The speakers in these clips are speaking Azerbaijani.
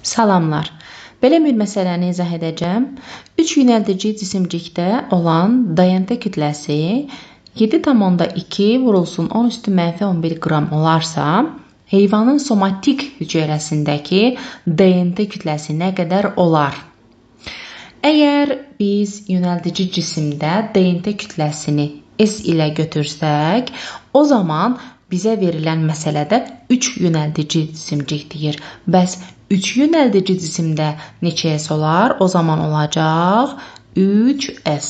Salamlar. Belə bir məsələni izah edəcəm. 3 yönəldici cisimcikdə olan DNT kütləsi 7,2 vurulsun 10 üstü mənfi 11 qram olarsa, heyvanın somatik hüceyrəsindəki DNT kütləsi nə qədər olar? Əgər biz yönəldici cisimdə DNT kütləsini S ilə götürsək, o zaman bizə verilən məsələdə 3 yönəldici cisimcik deyir. Bəs 3 yönəldici cisimdə neçə S olar? O zaman olacaq 3S.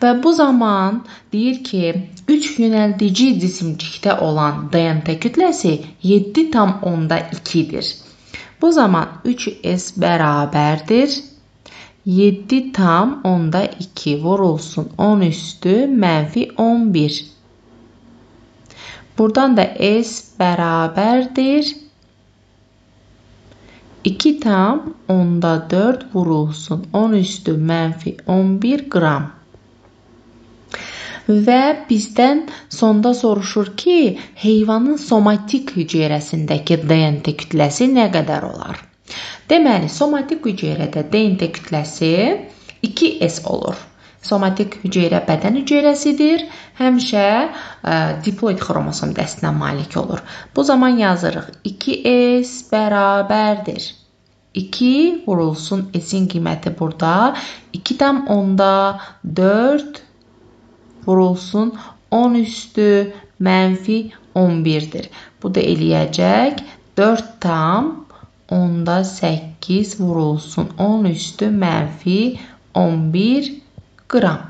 Və bu zaman deyir ki, 3 yönəldici cisimcikdə olan DNT kütləsi 7,2-dir. Bu zaman 3S bərabərdir 7,2 vurulsun 10 üstü mənfi 11. Buradan da S bərabərdir 2,4 vurulsun 10 üstü mənfi 11 qram. Və bizdən sonda soruşur ki, heyvanın somatik hüceyrəsindəki DNT kütləsi nə qədər olar? Deməli, somatik hüceyrədə DNT kütləsi 2S olur. Somatik hüceyrə bədən hüceyrəsidir. Həmişə diploid xromosom dəstinə malik olur. Bu zaman yazırıq 2S bərabərdir 2 vurulsun S-in qiyməti burada 2,4 vurulsun 10 üstü mənfi 11'dir. Bu da eləyəcək 4,8 vurulsun 10 üstü mənfi 11 qram.